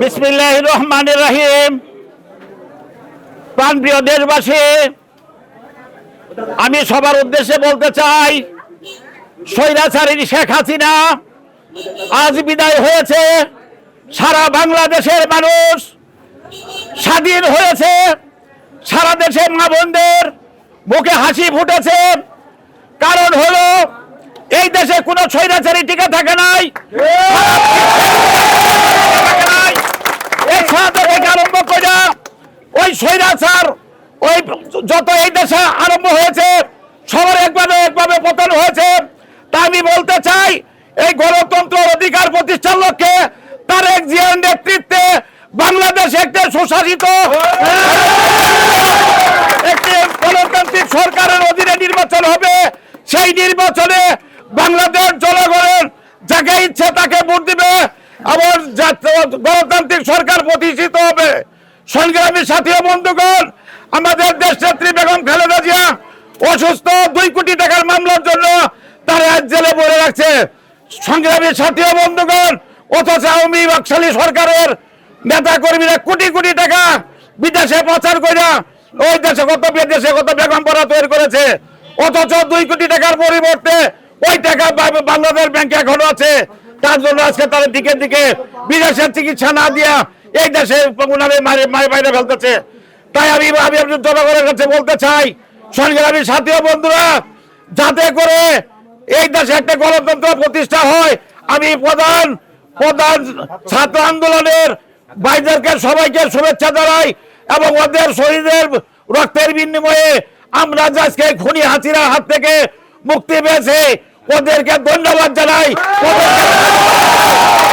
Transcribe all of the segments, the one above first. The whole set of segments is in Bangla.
বিসমিল্লাহির রহমানির রহিম। প্রাণপ্রিয় দেশবাসী, আমি সবার উদ্দেশ্যে বলতে চাই, স্বৈরাচারী শেখ হাসিনা আজ বিদায় হয়েছে। সারা বাংলাদেশের মানুষ স্বাধীন হয়েছে। সারা দেশের মা বোনদের মুখে হাসি ফুটেছে। কারণ হলো, এই দেশে কোনো স্বৈরাচারী টিকে থাকে নাই। আরম্ভ করে ওই স্বৈরাচার ওই যত এই দেশে আরম্ভ হয়েছে, সবার একভাবে পতন হয়েছে। তা আমি বলতে চাই, এই গণতন্ত্র অধিকার প্রতিষ্ঠার লক্ষ্যে তারেক জিয়ার নেতৃত্বে বাংলাদেশ একটি সুশাসিত একটি গণতান্ত্রিক সরকারের অধীনে নির্বাচন হবে। সেই নির্বাচনে বাংলাদেশ জনগণের যাকে ইচ্ছে তাকে ভোট দিবে এবং গণতান্ত্রিক সরকার প্রতিষ্ঠিত হবে। সংগ্রামী সাথী ও বন্ধুগণ, আমাদের দেশনেত্রী বেগম খালেদা জিয়া অসুস্থ, 2 কোটি টাকার মামলার জন্য তারা জেলে পড়ে রাখছে। সংগ্রামী সাথী ও বন্ধুগণ, অথচ আওয়ামী বাকশালী সরকারের নেতা কর্মীরা কোটি কোটি টাকা বিদেশে পাচার করে ওই দেশে কত বেগম পড়া তৈরি করেছে। অথচ 2 কোটি টাকার পরিবর্তে ওই টাকা বাংলাদেশ ব্যাংকে এখনো আছে। তার জন্য আজকে তারা দিকে বিদেশের চিকিৎসা না দিয়া এই দেশে মারে ফেলতেছে। তাই আমি জনগণের কাছে বলতে চাই, সংগ্রামী সাথী ও বন্ধুরা, যাতে করে এই দেশে একটা গণতন্ত্র প্রতিষ্ঠা হয়, আমি প্রধান ছাত্র আন্দোলনের ভাইদেরকে সবাইকে শুভেচ্ছা জানাই এবং ওদের শহীদের রক্তের বিনিময়ে আমরা আজকে খুনি হাসিনার হাত থেকে মুক্তি পেয়েছে, ওদেরকে ধন্যবাদ জানাই,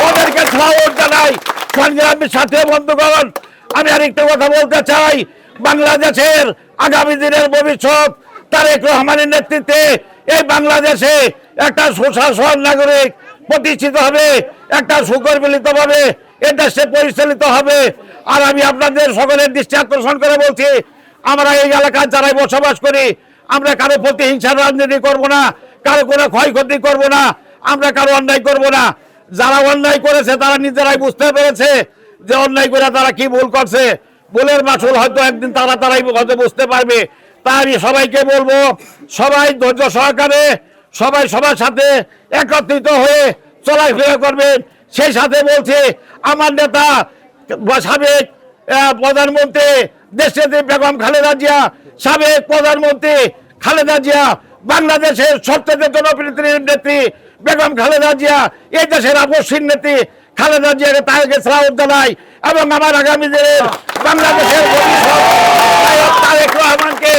ওদেরকে সাহস জানাই। সংগ্রামী সাথী বন্ধুগণ, আমি আরেকটা কথা বলতে চাই, বাংলাদেশের আগামী দিনের ভবিষ্যৎ তারেক রহমানের নেতৃত্বে এই বাংলাদেশে একটা সুশাসন নাগরিক প্রতিষ্ঠিত হবে, একটা সুপরিচালিতভাবে এই দেশে পরিচালিত হবে। আর আমি আপনাদের সকলের দৃষ্টি আকর্ষণ করে বলছি, আমরা এই এলাকার যারাই বসবাস করি, আমরা কারো প্রতি হিংসার রাজনীতি করব না, কারো কোনো ক্ষয়ক্ষতি করব না, আমরা কারো অন্যায় করব না। যারা অন্যায় করেছে তারা নিজেরাই বুঝতে পেরেছে যে অন্যায় করে তারা কি ভুল করছে। ভুলের মাসুল হয়তো একদিন তারাই হয়তো বুঝতে পারবে। তাই আমি সবাইকে বলবো, সবাই ধৈর্য সহকারে সবাই সবার সাথে একত্রিত হয়ে চলাফেরা করবেন। সেই সাথে বলছে, আমার নেতা সাবেক প্রধানমন্ত্রী দেশনেত্রী বেগম খালেদা জিয়া, সাবেক প্রধানমন্ত্রী খালেদা জিয়া, বাংলাদেশের সবচেয়ে জনপ্রিয় নেত্রী বেগম খালেদা জিয়া, এই দেশের আপসীন নেত্রী খালেদা জিয়াকে তাকে শ্রদ্ধা জানাই এবং আমার আগামী দিনের বাংলাদেশের তারেক রহমানকে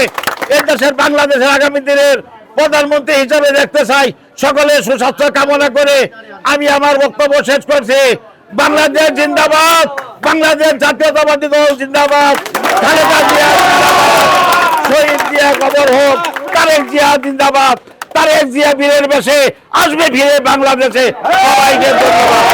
এই দেশের বাংলাদেশের আগামী দিনের প্রধানমন্ত্রী হিসেবে দেখতে চাই। সকলের সুস্বাস্থ্য কামনা করে আমি আমার বক্তব্য শেষ করছি। বাংলাদেশ জিন্দাবাদ, বাংলাদেশ জাতীয়তাবাদী দল জিন্দাবাদ, খালেদা জিয়া শহীদ জিয়া কবর হোক, তারেক জিয়া জিন্দাবাদ, তারেক জিয়া বীরের বেশে আসবে ফিরে বাংলাদেশে। সবাইকে ধন্যবাদ।